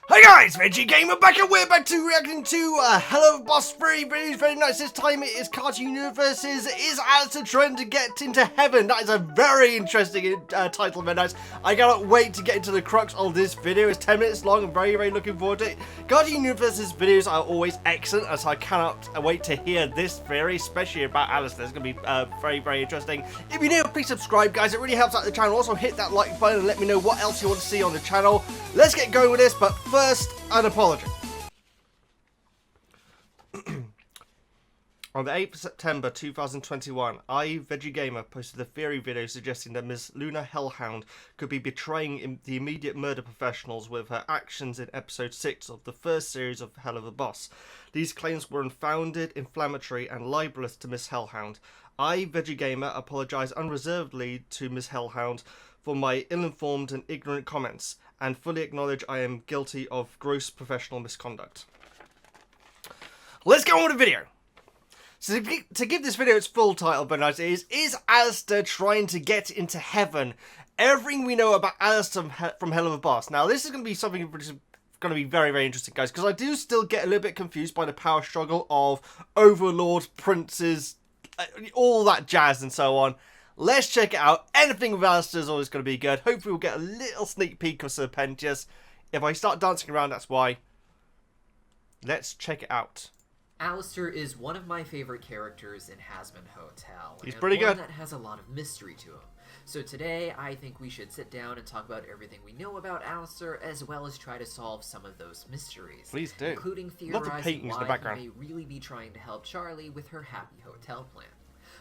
Hey guys, Veggie Gamer back, and we're back to reacting to Hello Boss Very nice. This time it is Cartoon Universe's Is Alastor Trying to Get Into Heaven? That is a very interesting title, very nice. I cannot wait to get into the crux of this video. It's 10 minutes long. I'm very looking forward to it. Cartoon Universe's videos are always excellent, as I cannot wait to hear this theory, especially about Alastor. It's going to be very interesting. If you're new, please subscribe, guys. It really helps out the channel. Also hit that like button and let me know what else you want to see on the channel. Let's get going with this, but first, an apology. On the 8th of September 2021, Veggie Gamer posted a theory video suggesting that Ms. Luna Hellhound could be betraying the immediate murder professionals with her actions in episode 6 of the first series of Hell of a Boss. These claims were unfounded, inflammatory, and libelous to Ms. Hellhound. Veggie Gamer apologise unreservedly to Ms. Hellhound for my ill-informed and ignorant comments, and fully acknowledge I am guilty of gross professional misconduct. Let's go on with the video. So to give this video its full title, but nice, is Alastor Trying to Get Into Heaven? Everything we know about Alastor from Hell of a Boss. Now, this is going to be something which is going to be very interesting, guys, because I do still get a little bit confused by the power struggle of overlords, princes, all that jazz and so on. Let's check it out. Anything with Alastor is always going to be good. Hopefully we'll get a little sneak peek of Serpentius. If I start dancing around, that's why. Let's check it out. Alastor is one of my favorite characters in Hazbin Hotel. He's pretty good. That has a lot of mystery to him. So today, I think we should sit down and talk about everything we know about Alastor, as well as try to solve some of those mysteries. Please do. Including theorizing why he may really be trying to help Charlie with her happy hotel plan.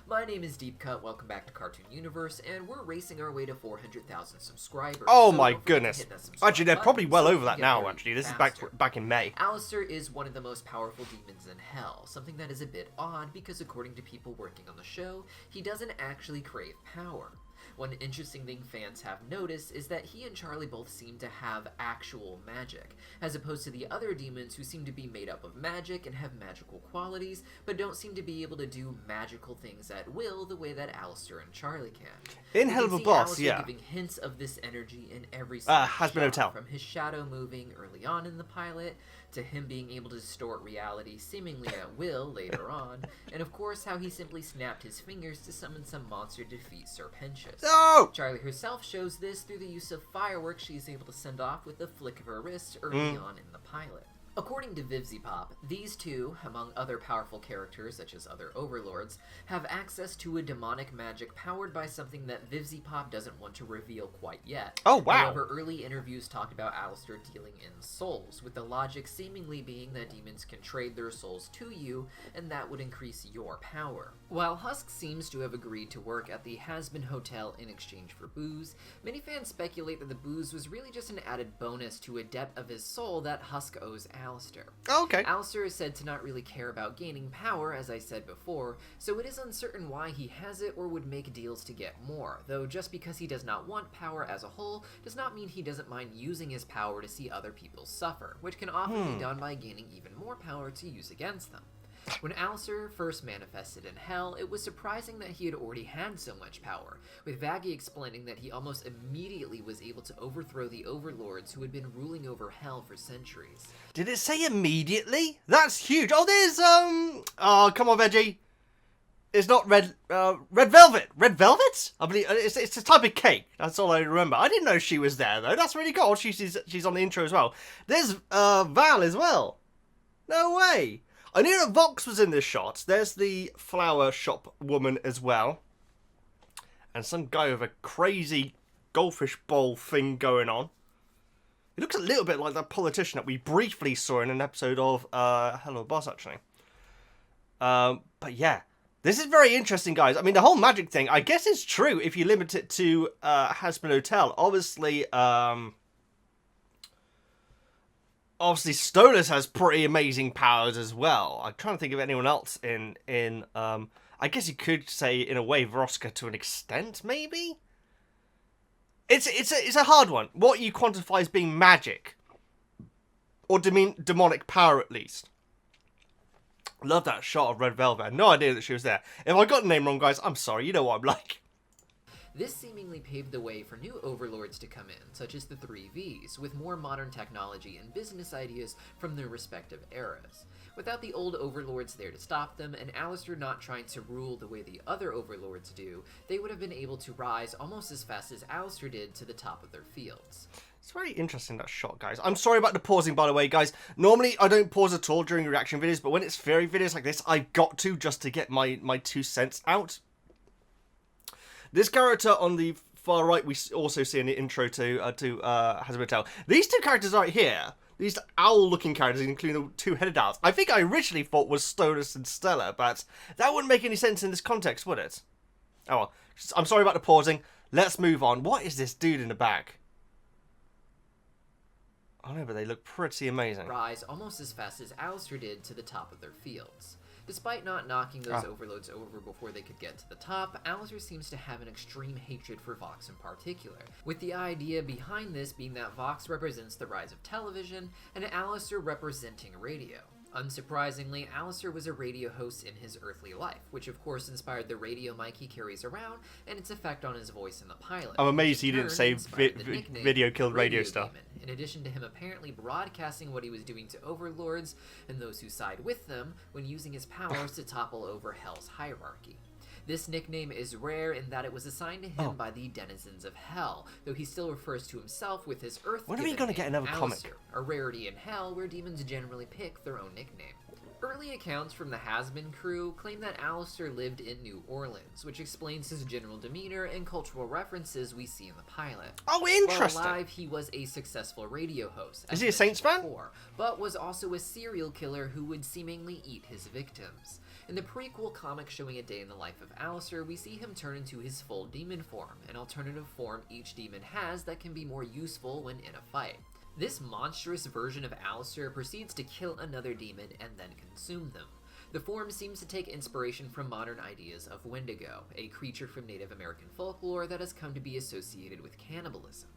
My name is Deep Cut, welcome back to Cartoon Universe, and we're racing our way to 400,000 subscribers. Oh my goodness. Actually, they're probably well over that now, actually. This is back in May. Alastor is one of the most powerful demons in Hell, something that is a bit odd because according to people working on the show, he doesn't actually crave power. One interesting thing fans have noticed is that he and Charlie both seem to have actual magic, as opposed to the other demons who seem to be made up of magic and have magical qualities, but don't seem to be able to do magical things at will the way that Alastor and Charlie can. In Hell of a Boss, yeah. Giving hints of this energy in every single Hazbin Hotel. From his shadow moving early on in the pilot, to him being able to distort reality seemingly at will later on, and of course how he simply snapped his fingers to summon some monster to defeat Serpentius. No! Charlie herself shows this through the use of fireworks she is able to send off with a flick of her wrist early on in the pilot. According to VEGGIEKNIGHTS, these two, among other powerful characters such as other overlords, have access to a demonic magic powered by something that VEGGIEKNIGHTS doesn't want to reveal quite yet. Oh, wow. However, early interviews talked about Alastor dealing in souls, with the logic seemingly being that demons can trade their souls to you, and that would increase your power. While Husk seems to have agreed to work at the Hazbin Hotel in exchange for booze, many fans speculate that the booze was really just an added bonus to a debt of his soul that Husk owes Alastor. Oh, okay. Alastor is said to not really care about gaining power, as I said before, so it is uncertain why he has it or would make deals to get more, though just because he does not want power as a whole does not mean he doesn't mind using his power to see other people suffer, which can often be done by gaining even more power to use against them. When Alastor first manifested in Hell, it was surprising that he had already had so much power, with Veggie explaining that he almost immediately was able to overthrow the overlords who had been ruling over Hell for centuries. Did it say immediately? That's huge. Oh, there's, oh, come on, Veggie. It's not red velvet. Red velvet? I believe it's a type of cake. That's all I remember. I didn't know she was there, though. That's really cool. She's on the intro as well. There's, Val as well. No way. I knew that Vox was in this shot. There's the flower shop woman as well. And some guy with a crazy goldfish bowl thing going on. He looks a little bit like that politician that we briefly saw in an episode of Hello Boss, actually. But yeah, this is very interesting, guys. I mean, the whole magic thing, I guess it's true if you limit it to Hazbin Hotel. Obviously, Stolas has pretty amazing powers as well. I'm trying to think of anyone else in I guess you could say, in a way, Vroska to an extent, maybe? It's a hard one. What you quantify as being magic. Or demonic power, at least. Love that shot of Red Velvet. I had no idea that she was there. If I got the name wrong, guys, I'm sorry. You know what I'm like. This seemingly paved the way for new overlords to come in, such as the 3 Vs, with more modern technology and business ideas from their respective eras. Without the old overlords there to stop them, and Alastor not trying to rule the way the other overlords do, they would have been able to rise almost as fast as Alastor did to the top of their fields. It's very interesting, that shot, guys. I'm sorry about the pausing, by the way, guys. Normally, I don't pause at all during reaction videos, but when it's fairy videos like this, I've got to, just to get my 2 cents out. This character on the far right, we also see in the intro to Hazard. These 2 characters right here, these owl-looking characters, including the 2-headed owls, I think I originally thought was Stolas and Stella, but that wouldn't make any sense in this context, would it? Oh well. I'm sorry about the pausing. Let's move on. What is this dude in the back? I know, but they look pretty amazing. Rise almost as fast as Alastor did to the top of their fields. Despite not knocking those overloads over before they could get to the top, Alastor seems to have an extreme hatred for Vox in particular, with the idea behind this being that Vox represents the rise of television, and Alastor representing radio. Unsurprisingly, Alastor was a radio host in his earthly life, which of course inspired the radio mic he carries around and its effect on his voice in the pilot. I'm amazed he didn't say video killed radio star. In addition to him apparently broadcasting what he was doing to overlords and those who side with them when using his powers to topple over Hell's hierarchy. This nickname is rare in that it was assigned to him by the denizens of Hell, though he still refers to himself with his Earth. When are we going to get another comic? A rarity in Hell where demons generally pick their own nickname. Early accounts from the Has-Been crew claim that Alastor lived in New Orleans, which explains his general demeanor and cultural references we see in the pilot. Oh, interesting. While alive, he was a successful radio host. Is he a Saints fan? But was also a serial killer who would seemingly eat his victims. In the prequel comic showing a day in the life of Alastor, we see him turn into his full demon form, an alternative form each demon has that can be more useful when in a fight. This monstrous version of Alastor proceeds to kill another demon and then consume them. The form seems to take inspiration from modern ideas of Wendigo, a creature from Native American folklore that has come to be associated with cannibalism.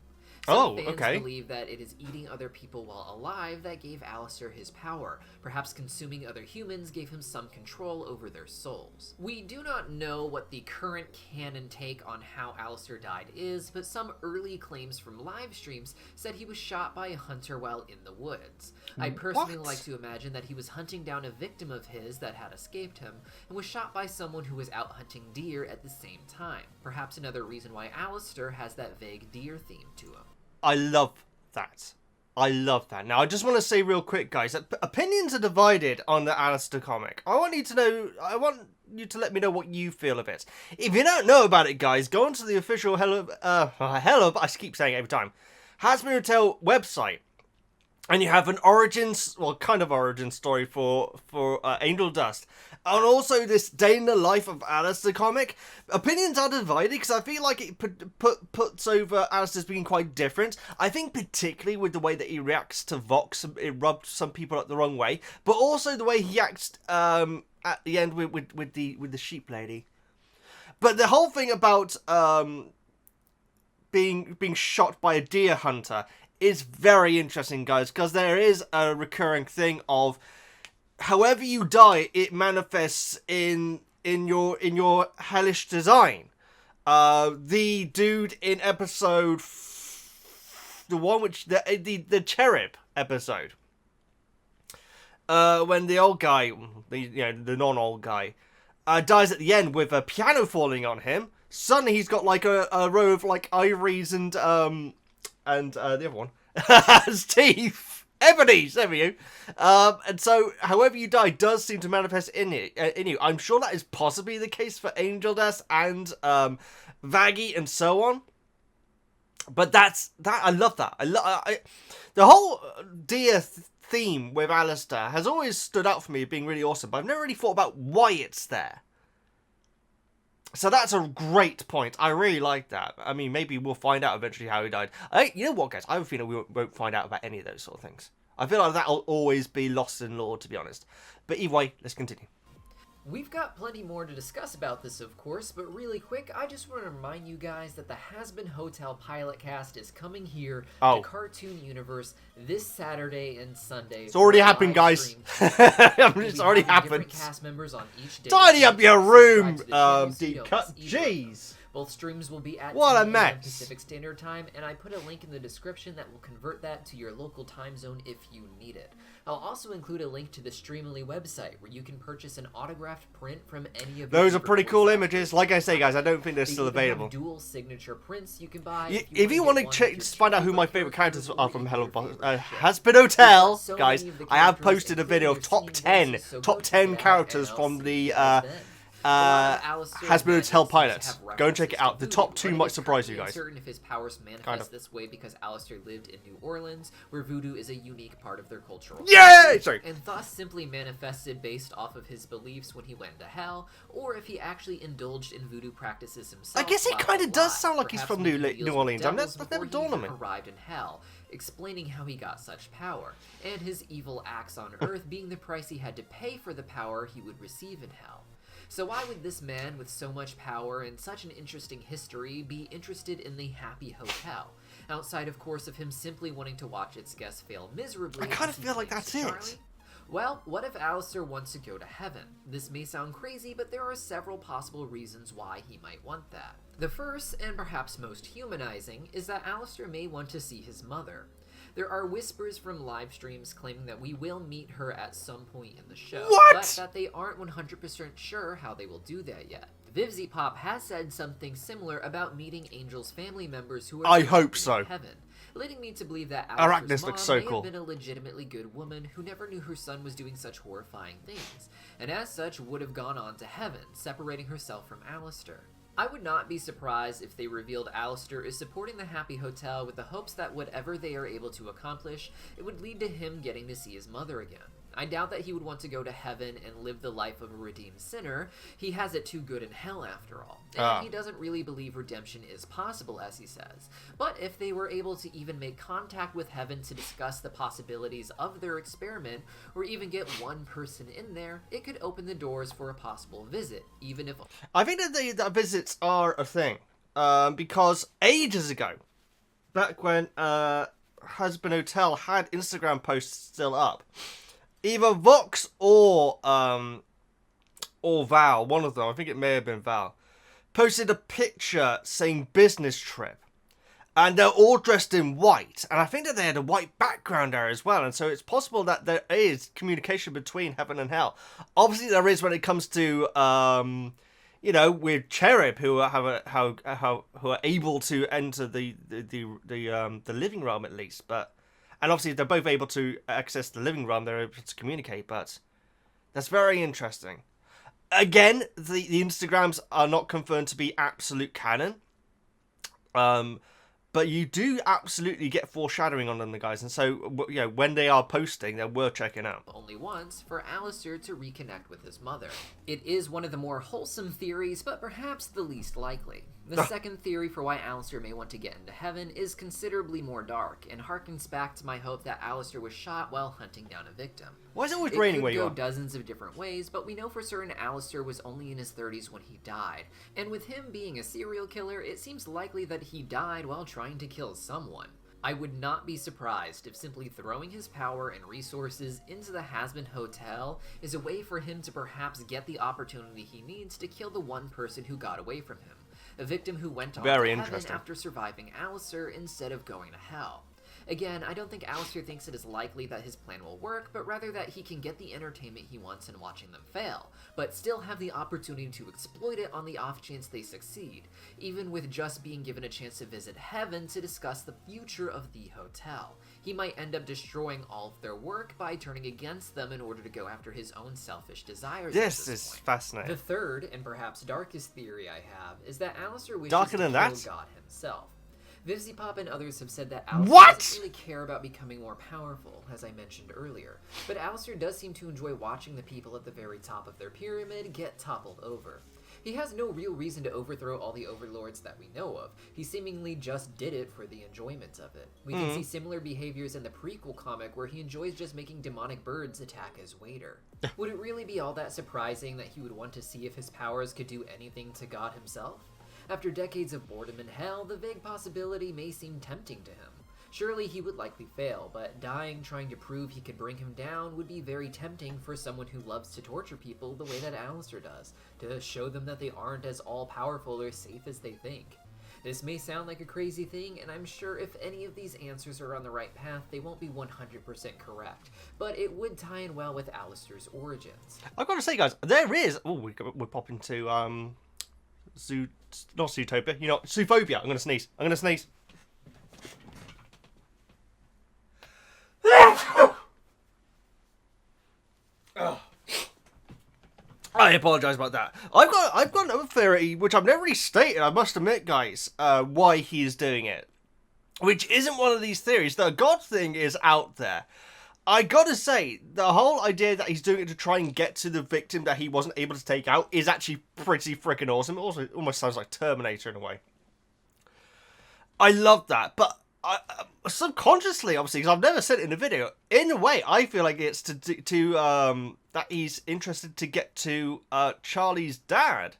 Some fans believe that it is eating other people while alive that gave Alastor his power. Perhaps consuming other humans gave him some control over their souls. We do not know what the current canon take on how Alastor died is, but some early claims from live streams said he was shot by a hunter while in the woods. I personally like to imagine that he was hunting down a victim of his that had escaped him, and was shot by someone who was out hunting deer at the same time. Perhaps another reason why Alastor has that vague deer theme to him. I love that. I love that. Now, I just want to say real quick, guys, that opinions are divided on the Alastor comic. I want you to let me know what you feel of it. If you don't know about it, guys, go onto the official I keep saying it every time, Has-Been Retail website. And you have an origin story for Angel Dust. And also this day in the life of Alastor comic. Opinions are divided because I feel like it puts over Alastor as being quite different. I think particularly with the way that he reacts to Vox, it rubbed some people up the wrong way. But also the way he acts at the end with the sheep lady. But the whole thing about being shot by a deer hunter is very interesting, guys, because there is a recurring thing of however you die, it manifests in your hellish design. The dude in episode the cherub episode, when the old guy, the non-old guy, dies at the end with a piano falling on him. Suddenly he's got like a row of like ivories and the other one has teeth. Ebony's, there we go. And so, however you die does seem to manifest in you. I'm sure that is possibly the case for Angel Dust and Veggie and so on. But I love that. The whole deer theme with Alastor has always stood out for me as being really awesome, but I've never really thought about why it's there. So that's a great point. I really like that. I mean, maybe we'll find out eventually how he died. You know what, guys? I have a feeling we won't find out about any of those sort of things. I feel like that'll always be lost in lore, to be honest. But either way, let's continue. We've got plenty more to discuss about this, of course, but really quick, I just want to remind you guys that the Has-Been Hotel pilot cast is coming here to Cartoon Universe this Saturday and Sunday. It's already happened, guys. It's already happened. Different cast members on each day. Tidy up your room, deep cut. Jeez. Both streams will be at What 10 a a.m. mess. Pacific Standard Time, and I put a link in the description that will convert that to your local time zone if you need it. I'll also include a link to the Streamily website where you can purchase an autographed print from any of Those the are pretty superboy cool actors. images. Like I say, guys, I don't think they're They still even have available. dual signature prints you can buy. If you want to check find out who my favorite characters are from Hello Hasbin Hotel, guys, I have posted a video of top 10 characters from the Hasbin Hotel pilots. Go and check it out. The top 2 might surprise you guys. Certain if his powers manifest this way because Alastor lived in New Orleans, where voodoo is a unique part of their cultural Yay! Sorry. and thus simply manifested based off of his beliefs when he went to hell, or if he actually indulged in voodoo practices himself. I guess he while kind of does alive, sound like he's perhaps from making New deals with Orleans. I mean, devils that's never before he dawned on even me. arrived in hell, explaining how he got such power, and his evil acts on Earth being the price he had to pay for the power he would receive in hell. So why would this man with so much power and such an interesting history be interested in the Happy Hotel? Outside, of course, of him simply wanting to watch its guests fail miserably. I kind as of he feel like claims that's to it. Charlie. Well, what if Alastor wants to go to heaven? This may sound crazy, but there are several possible reasons why he might want that. The first, and perhaps most humanizing, is that Alastor may want to see his mother. There are whispers from live streams claiming that we will meet her at some point in the show, What? but that they aren't 100% sure how they will do that yet. VEGGIEKNIGHTS has said something similar about meeting Angel's family members who are I hope in so. heaven, leading me to believe that Arachnis Alastor's looks mom so may cool. have been a legitimately good woman who never knew her son was doing such horrifying things, and as such would have gone on to heaven, separating herself from Alastor. I would not be surprised if they revealed Alastor is supporting the Happy Hotel with the hopes that whatever they are able to accomplish, it would lead to him getting to see his mother again. I doubt that he would want to go to heaven and live the life of a redeemed sinner. He has it too good in hell after all. And he doesn't really believe redemption is possible, as he says. But if they were able to even make contact with heaven to discuss the possibilities of their experiment, or even get one person in there, it could open the doors for a possible visit, even if... I think that the visits are a thing. Because ages ago, back when Hasbin Hotel had Instagram posts still up, either Vox or Val, one of them, I think it may have been Val, posted a picture saying business trip. And they're all dressed in white. And I think that they had a white background there as well. And so it's possible that there is communication between heaven and hell. Obviously there is when it comes to, you know, with Cherub, who who are able to enter the living realm at least. But and obviously if they're both able to access the living realm, they're able to communicate. But that's very interesting. Again, the Instagrams are not confirmed to be absolute canon. But you do absolutely get foreshadowing on them, the guys. And so, you know, when they are posting, they're worth checking out. only once for Alastor to reconnect with his mother. It is one of the more wholesome theories, but perhaps the least likely. The second theory for why Alastor may want to get into heaven is considerably more dark, and harkens back to my hope that Alastor was shot while hunting down a victim. Why is it always It raining could where you go are? dozens of different ways, but we know for certain Alastor was only in his 30s when he died. And with him being a serial killer, it seems likely that he died while trying to kill someone. I would not be surprised if simply throwing his power and resources into the Hasbin Hotel is a way for him to perhaps get the opportunity he needs to kill the one person who got away from him. A victim who went on Very to heaven interesting. after surviving Alastor instead of going to hell. Again, I don't think Alastor thinks it is likely that his plan will work, but rather that he can get the entertainment he wants in watching them fail, but still have the opportunity to exploit it on the off chance they succeed, even with just being given a chance to visit heaven to discuss the future of the hotel. He might end up destroying all of their work by turning against them in order to go after his own selfish desires. This at is point. fascinating. The third, and perhaps darkest theory I have, is that Alastor wishes Darker to than kill that? God himself. VEGGIEKNIGHTS and others have said that Alastor What? doesn't really care about becoming more powerful, as I mentioned earlier, but Alastor does seem to enjoy watching the people at the very top of their pyramid get toppled over. He has no real reason to overthrow all the overlords that we know of. He seemingly just did it for the enjoyment of it. We can see similar behaviors in the prequel comic where he enjoys just making demonic birds attack his waiter. Would it really be all that surprising that he would want to see if his powers could do anything to God himself? After decades of boredom in hell, the vague possibility may seem tempting to him. Surely he would likely fail, but dying trying to prove he could bring him down would be very tempting for someone who loves to torture people the way that Alastor does, to show them that they aren't as all-powerful or safe as they think. This may sound like a crazy thing, and I'm sure if any of these answers are on the right path, they won't be 100% correct, but it would tie in well with Alastor's origins. I've got to say, guys, there is... Oh, we're popping to, not Zootopia, you know, Zoophobia. I'm going to sneeze. I'm going to sneeze. I apologise about that. I've got another theory, which I've never really stated, I must admit, guys, why he's doing it. Which isn't one of these theories. The God thing is out there. I gotta say, the whole idea that he's doing it to try and get to the victim that he wasn't able to take out is actually pretty freaking awesome. It also almost sounds like Terminator in a way. I love that, but subconsciously, obviously, because I've never said it in a video, in a way, I feel like it's that he's interested to get to Charlie's dad.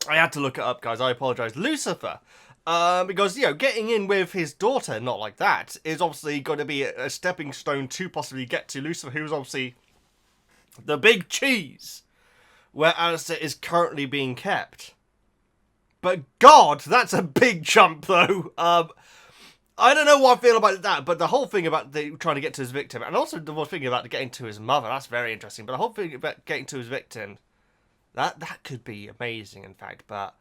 I had to look it up, guys. I apologise. Lucifer. Because, you know, getting in with his daughter, not like that, is obviously going to be a stepping stone to possibly get to Lucifer, who's obviously the big cheese, where Alastor is currently being kept. But God, that's a big jump, though. I don't know what I feel about that, but the whole thing about trying to get to his victim, and also the whole thing about getting to his mother, that's very interesting. But the whole thing about getting to his victim, that could be amazing, in fact. But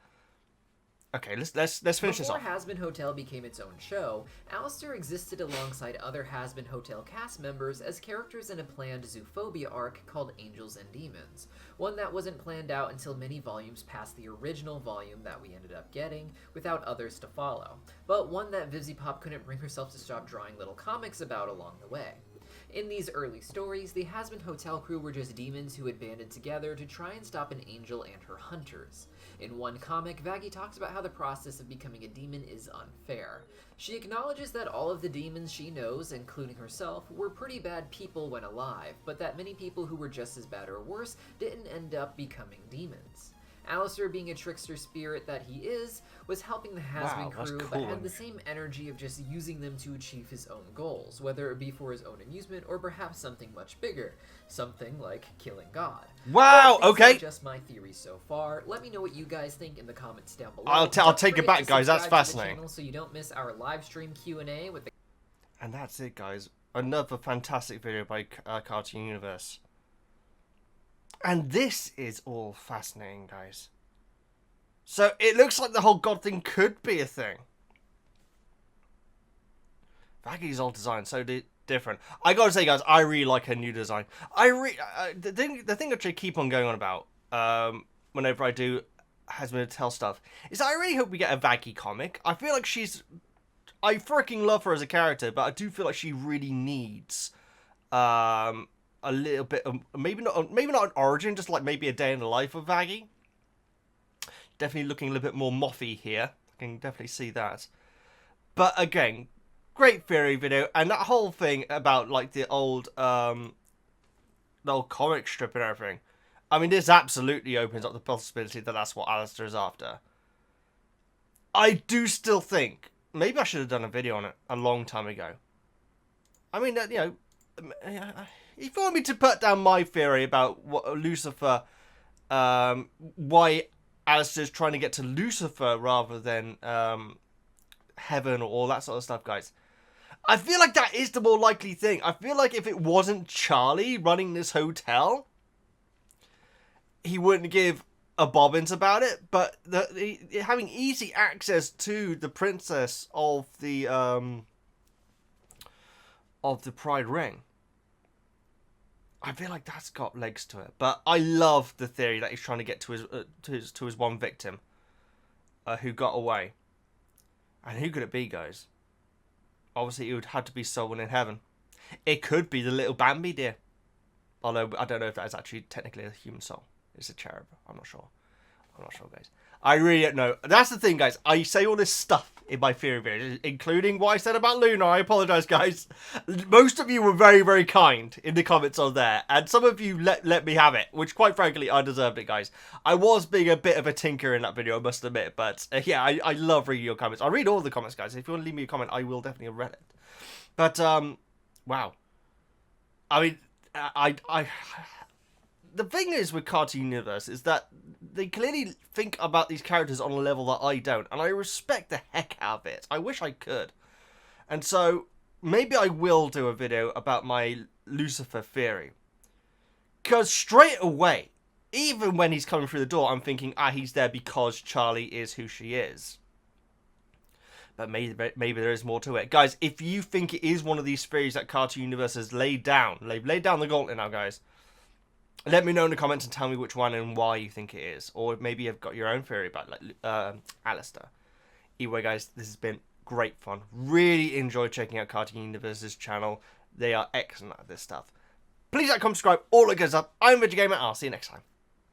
okay, let's finish this off. Before Hazbin Hotel became its own show, Alastor existed alongside other Hazbin Hotel cast members as characters in a planned Zoophobia arc called Angels and Demons, one that wasn't planned out until many volumes past the original volume that we ended up getting, without others to follow, but one that VivziePop couldn't bring herself to stop drawing little comics about along the way. In these early stories, the Hazbin Hotel crew were just demons who had banded together to try and stop an angel and her hunters. In one comic, Veggie talks about how the process of becoming a demon is unfair. She acknowledges that all of the demons she knows, including herself, were pretty bad people when alive, but that many people who were just as bad or worse didn't end up becoming demons. Alastor, being a trickster spirit that he is, was helping the Hazbin crew, cool. but had the same energy of just using them to achieve his own goals, whether it be for his own amusement or perhaps something much bigger, something like killing God. Wow, okay. Just my theories so far. Let me know what you guys think in the comments down below. I'll take it back, guys. That's fascinating. So you don't miss our live stream Q&A with the... And that's it, guys. Another fantastic video by Cartoon Universe. And this is all fascinating, guys. So it looks like the whole God thing could be a thing. Veggie's old design so different. I gotta say, guys, I really like her new design. The thing that I keep on going on about whenever I do Hazbin Hotel stuff is that I really hope we get a Veggie comic. I feel like I freaking love her as a character, but I do feel like she really needs a little bit of, maybe not an origin, just like maybe a day in the life of Veggie. Definitely looking a little bit more mothy here. I can definitely see that. But again, great theory video, and that whole thing about like the old comic strip and everything. I mean, this absolutely opens up the possibility that that's what Alastor is after. I do still think maybe I should have done a video on it a long time ago. I mean, you know, if you want me to put down my theory about what Lucifer, why Alastor is trying to get to Lucifer rather than heaven or all that sort of stuff, guys. I feel like that is the more likely thing. I feel like if it wasn't Charlie running this hotel, he wouldn't give a bobbins about it. But having easy access to the princess of the Pride Ring, I feel like that's got legs to it. But I love the theory that he's trying to get to his one victim who got away. And who could it be, guys? Obviously, it would have to be someone in heaven. It could be the little Bambi deer. Although, I don't know if that is actually technically a human soul. It's a cherub. I'm not sure. I'm not sure, guys. I really don't know. That's the thing, guys. I say all this stuff in my theory videos, including what I said about Luna. I apologise, guys. Most of you were very, very kind in the comments on there. And some of you let me have it, which quite frankly, I deserved it, guys. I was being a bit of a tinker in that video, I must admit. But yeah, I love reading your comments. I read all the comments, guys. If you want to leave me a comment, I will definitely have read it. But, wow. I mean, the thing is with Cartoon Universe is that they clearly think about these characters on a level that I don't, and I respect the heck out of it. I wish I could. And so, maybe I will do a video about my Lucifer theory. Because straight away, even when he's coming through the door, I'm thinking, he's there because Charlie is who she is. But maybe there is more to it. Guys, if you think it is one of these theories that Cartoon Universe has laid down, they've laid down the gauntlet now, guys. Let me know in the comments and tell me which one and why you think it is. Or maybe you've got your own theory about Alastor. Either way, guys, this has been great fun. Really enjoyed checking out Cartoon Universe's channel. They are excellent at this stuff. Please like, comment, subscribe, all that good stuff. I'm VeggieKnights. I'll see you next time.